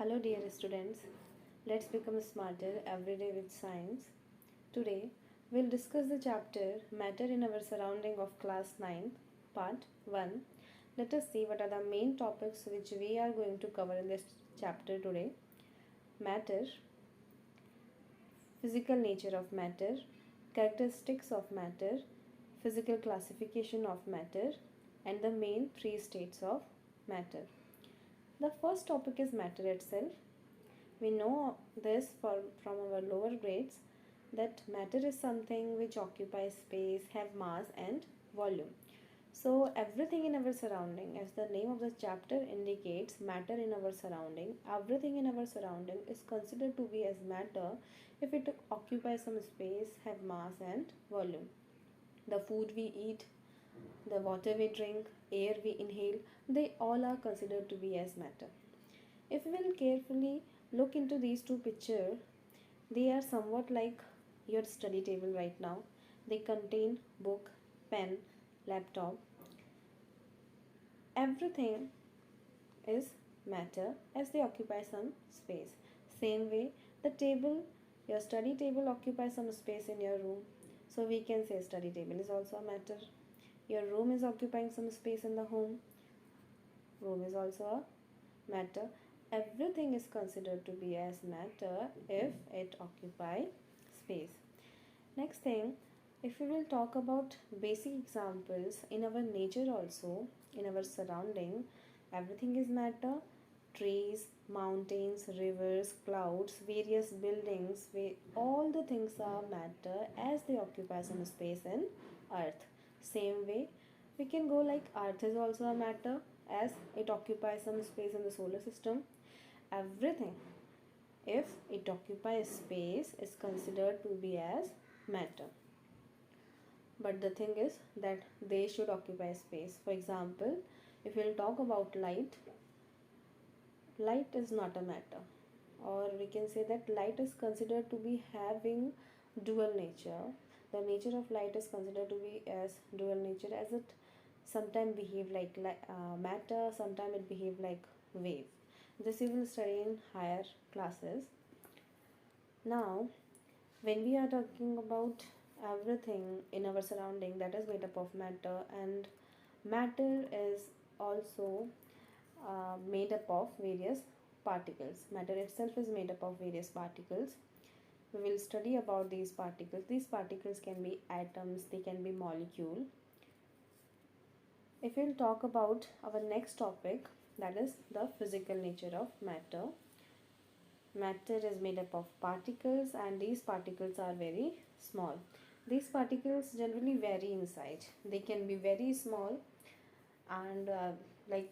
Hello, dear students. Let's become smarter every day with science. Today, we'll discuss the chapter Matter in Our Surrounding of Class 9, Part 1. Let us see what are the main topics which we are going to cover in this chapter today. Matter, physical nature of matter, characteristics of matter, physical classification of matter, and the main three states of matter. The first topic is matter itself. We know this from our lower grades that matter is something which occupies space, have mass and volume. So everything in our surrounding, as the name of the chapter indicates, matter in our surrounding, everything in our surrounding is considered to be as matter if it occupies some space, have mass and volume. The food we eat, the water we drink, air we inhale, they all are considered to be as matter. If we will carefully look into these two pictures, they are somewhat like your study table right now. They contain book, pen, laptop. Everything is matter as they occupy some space. Same way, the table, your study table occupies some space in your room. So we can say study table is also a matter. Your room is occupying some space in the home. Room is also a matter. Everything is considered to be as matter if it occupies space. Next thing, if we will talk about basic examples in our nature also, in our surrounding, everything is matter. Trees, mountains, rivers, clouds, various buildings, all the things are matter as they occupy some space in earth. Same way, we can go like earth is also a matter as it occupies some space in the solar system. Everything, if it occupies space, is considered to be as matter. But the thing is that they should occupy space. For example, if we'll talk about light, light is not a matter, or we can say that light is considered to be having dual nature. The nature of light is considered to be as dual nature, as it sometimes behave like matter, sometimes it behave like wave. This you will study in higher classes. Now, when we are talking about everything in our surrounding that is made up of matter, and matter is also made up of various particles. Matter itself is made up of various particles. We will study about these particles. These particles can be atoms, they can be molecule. If we'll talk about our next topic, that is the physical nature of matter. Matter is made up of particles, and these particles are very small. These particles generally vary in size. They can be very small, and like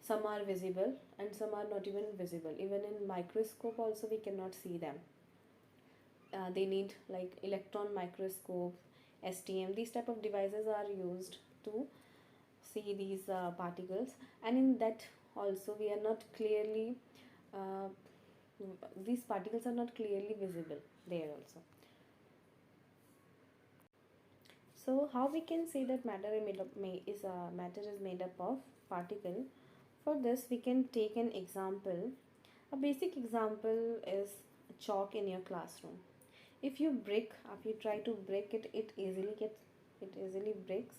some are visible and some are not even visible. Even in microscope also we cannot see them. They need like electron microscope, STM. These type of devices are used to see these particles, and in that also we are not clearly these particles are not clearly visible there also. So how we can say that matter is made up of particle? For this we can take an example. A basic example is chalk in your classroom. If you try to break it, it easily breaks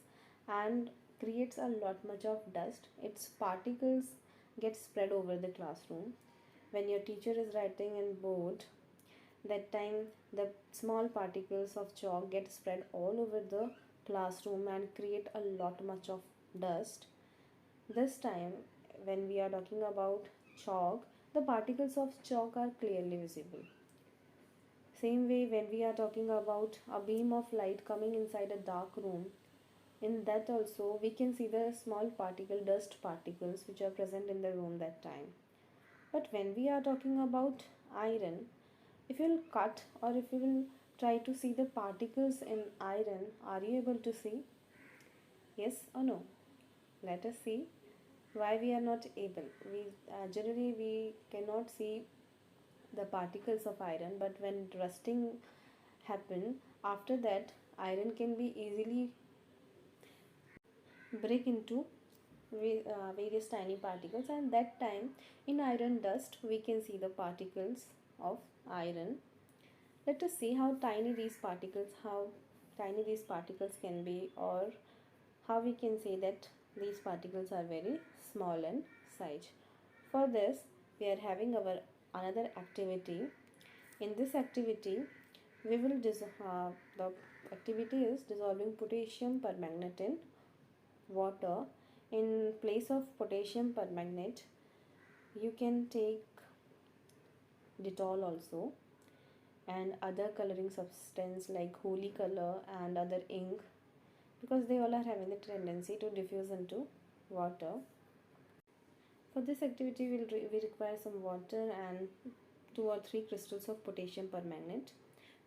and creates a lot much of dust. Its particles get spread over the classroom. When your teacher is writing in board, that time the small particles of chalk get spread all over the classroom and create a lot much of dust. This time when we are talking about chalk, the particles of chalk are clearly visible. Same way, when we are talking about a beam of light coming inside a dark room, in that also we can see the small dust particles which are present in the room that time. But when we are talking about iron, if you will cut or if you will try to see the particles in iron, are you able to see? Yes or no? Let us see why we are not able. Generally we cannot see the particles of iron, but when rusting happen, after that iron can be easily break into various tiny particles, and that time in iron dust we can see the particles of iron. Let us see how tiny these particles can be, or how we can say that these particles are very small in size. For this, we are having our another activity. In this activity, the activity is dissolving potassium permanganate in water. In place of potassium permanganate, you can take Dettol also, and other coloring substance like holy color and other ink, because they all are having the tendency to diffuse into water. For this activity, we require some water and 2 or 3 crystals of potassium permanganate.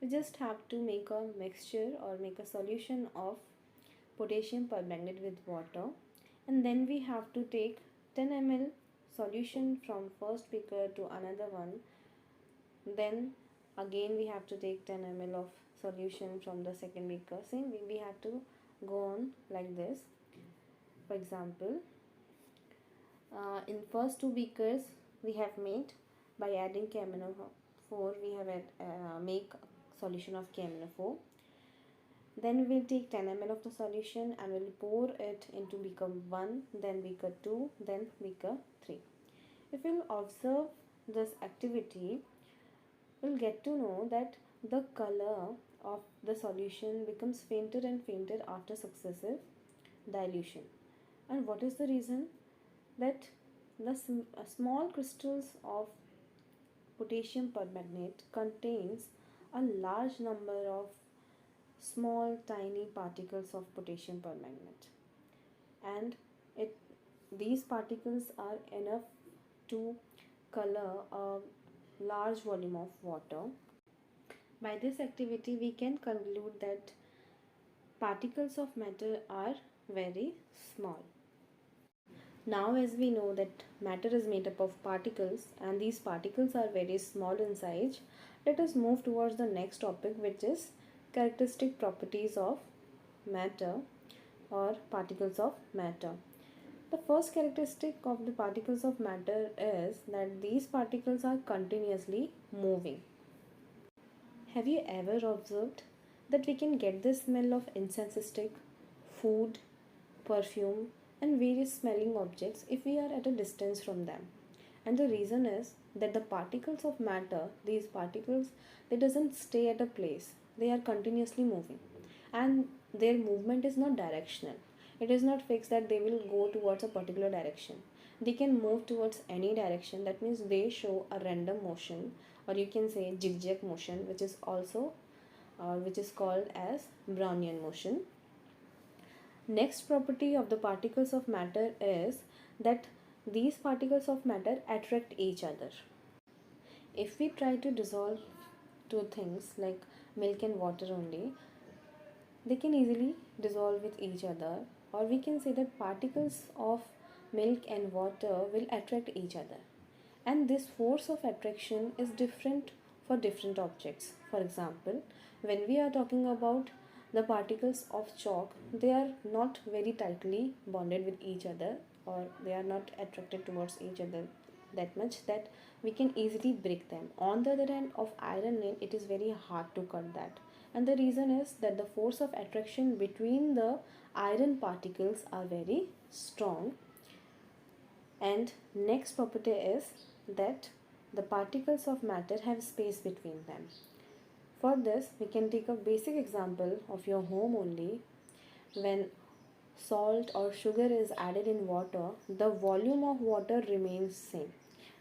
We just have to make a mixture or make a solution of potassium permanganate with water, and then we have to take 10 ml solution from first beaker to another one. Then again we have to take 10 ml of solution from the second beaker. Same way we have to go on like this. For example, in first 2 beakers we have made, by adding KMnO4 we have make solution of KMnO4. Then we will take 10 ml of the solution and we'll pour it into beaker 1, then beaker 2, then beaker 3. If you'll observe this activity, we'll get to know that the color of the solution becomes fainter and fainter after successive dilution. And what is the reason? That the small crystals of potassium permanganate contains a large number of small tiny particles of potassium permanganate, and these particles are enough to color a large volume of water. By this activity we can conclude that particles of matter are very small. Now, as we know that matter is made up of particles and these particles are very small in size, let us move towards the next topic, which is characteristic properties of matter or particles of matter. The first characteristic of the particles of matter is that these particles are continuously moving. Have you ever observed that we can get the smell of incense stick, food, perfume, and various smelling objects if we are at a distance from them? And the reason is that the particles of matter, these particles, they doesn't stay at a place. They are continuously moving, and their movement is not directional. It is not fixed that they will go towards a particular direction. They can move towards any direction. That means they show a random motion, or you can say zigzag motion, which is also which is called as Brownian motion. Next property of the particles of matter is that these particles of matter attract each other. If we try to dissolve two things like milk and water only, they can easily dissolve with each other, or we can say that particles of milk and water will attract each other, and this force of attraction is different for different objects. For example, when we are talking about the particles of chalk, they are not very tightly bonded with each other, or they are not attracted towards each other that much that we can easily break them. On the other hand, of iron nail, it is very hard to cut that, and the reason is that the force of attraction between the iron particles are very strong. And next property is that the particles of matter have space between them. For this, we can take a basic example of your home only. When salt or sugar is added in water, the volume of water remains same.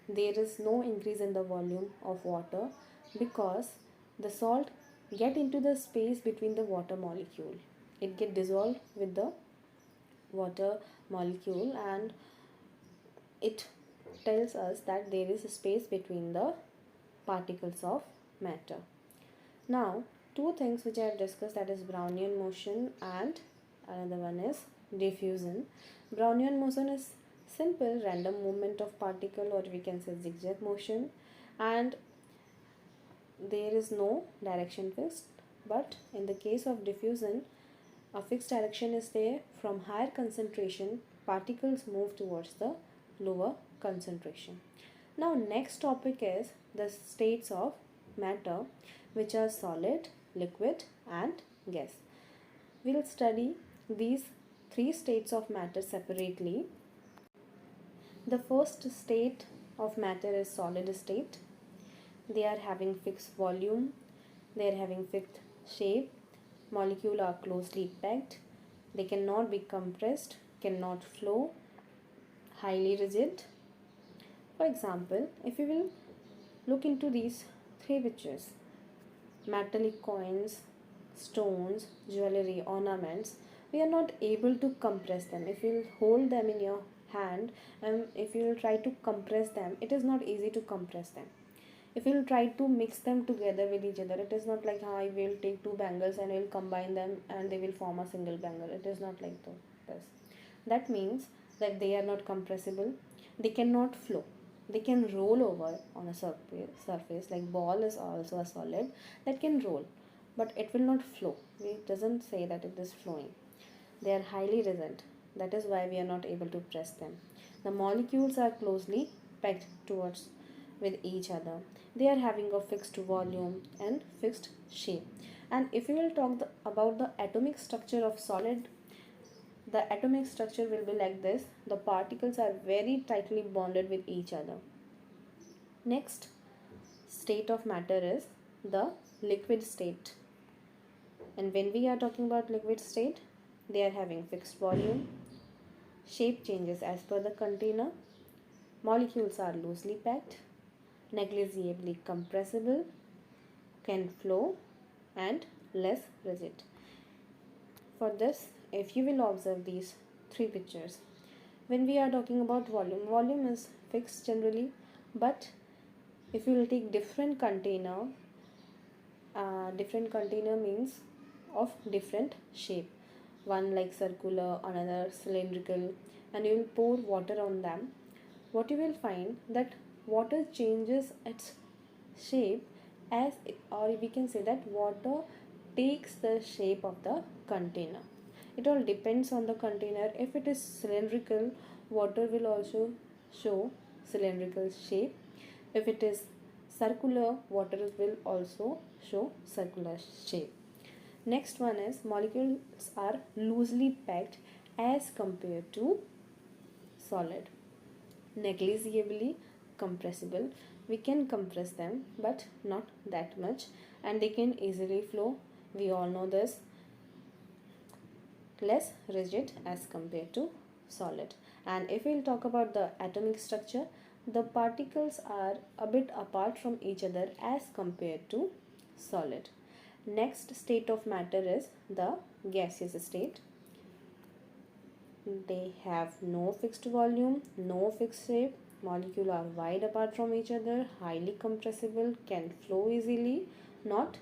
There is no increase in the volume of water because the salt get into the space between the water molecule. It get dissolved with the water molecule, and it tells us that there is a space between the particles of matter. Now, two things which I have discussed, that is Brownian motion and another one is diffusion. Brownian motion is simple random movement of particle, or we can say zigzag motion, and there is no direction fixed. But in the case of diffusion, a fixed direction is there from higher concentration particles move towards the lower concentration. Now next topic is the states of matter, which are solid, liquid and gas. We'll study these three states of matter separately. The first state of matter is solid state. They are having fixed volume, they are having fixed shape, molecules are closely packed, they cannot be compressed, cannot flow, highly rigid. For example, if you will look into these three pictures, metallic coins, stones, jewelry, ornaments, we are not able to compress them. If you hold them in your hand and if you will try to compress them, it is not easy to compress them. If you will try to mix them together with each other, it is not like how I will take two bangles and I will combine them and they will form a single bangle. It is not like this. That means that they are not compressible, they cannot flow, they can roll over on a surface. Like ball is also a solid that can roll, but it will not flow. It doesn't say that it is flowing. They are highly resistant, that is why we are not able to press them. The molecules are closely packed towards with each other. They are having a fixed volume and fixed shape. And if we will talk about the atomic structure of solid, the atomic structure will be like this. The particles are very tightly bonded with each other. Next state of matter is the liquid state. And when we are talking about liquid state, they are having fixed volume, shape changes as per the container, molecules are loosely packed, negligibly compressible, can flow and less rigid. For this, if you will observe these three pictures, when we are talking about volume is fixed generally, but if you will take different container means of different shape, one like circular, another cylindrical, and you will pour water on them, what you will find that water changes its shape as it, or we can say that water takes the shape of the container. It all depends on the container. If it is cylindrical, water will also show cylindrical shape. If it is circular, water will also show circular shape. Next one is molecules are loosely packed as compared to solid. Negligibly compressible, we can compress them but not that much, and they can easily flow, we all know this. Less rigid as compared to solid. And if we'll talk about the atomic structure, the particles are a bit apart from each other as compared to solid. Next state of matter is the gaseous state. They have no fixed volume, no fixed shape, molecules are wide apart from each other, highly compressible, can flow easily, not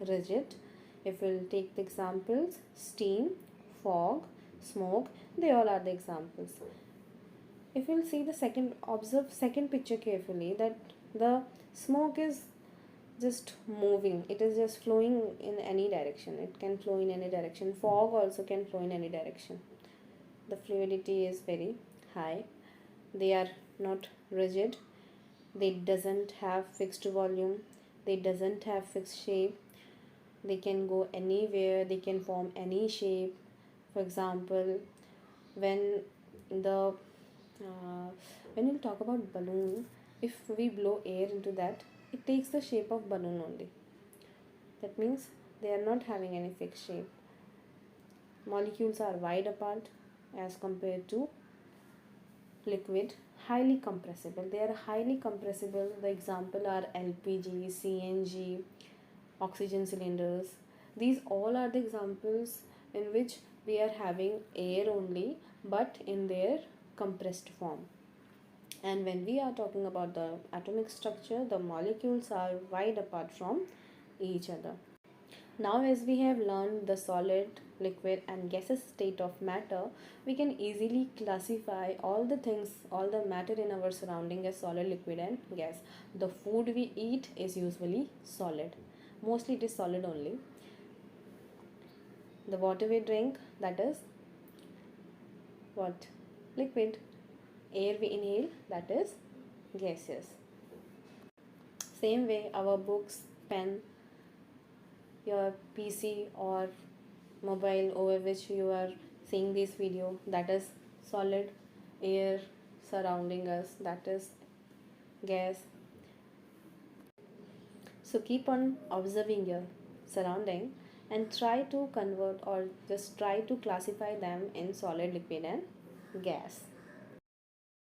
rigid. If we'll take the examples, steam, fog, smoke, they all are the examples. If we'll see the observe second picture carefully, that the smoke is just moving, it is just flowing in any direction, it can flow in any direction. Fog also can flow in any direction. The fluidity is very high, they are not rigid, they doesn't have fixed volume, they doesn't have fixed shape, they can go anywhere, they can form any shape. For example, when you talk about balloon, if we blow air into that, it takes the shape of balloon only. That means they are not having any fixed shape. Molecules are wide apart as compared to liquid, highly compressible. They are highly compressible. The example are LPG, CNG, oxygen cylinders. These all are the examples in which we are having air only, but in their compressed form. And when we are talking about the atomic structure, the molecules are wide apart from each other. Now, as we have learned the solid, liquid and gaseous state of matter, we can easily classify all the things, all the matter in our surrounding as solid, liquid and gas. The food we eat is usually solid. Mostly it is solid only. The water we drink, that is what? liquid. Air we inhale, that is gaseous. Same way, our books, pen, your PC or mobile over which you are seeing this video, that is solid. Air surrounding us, that is gas. So keep on observing your surrounding and try to convert or just try to classify them in solid, liquid and gas.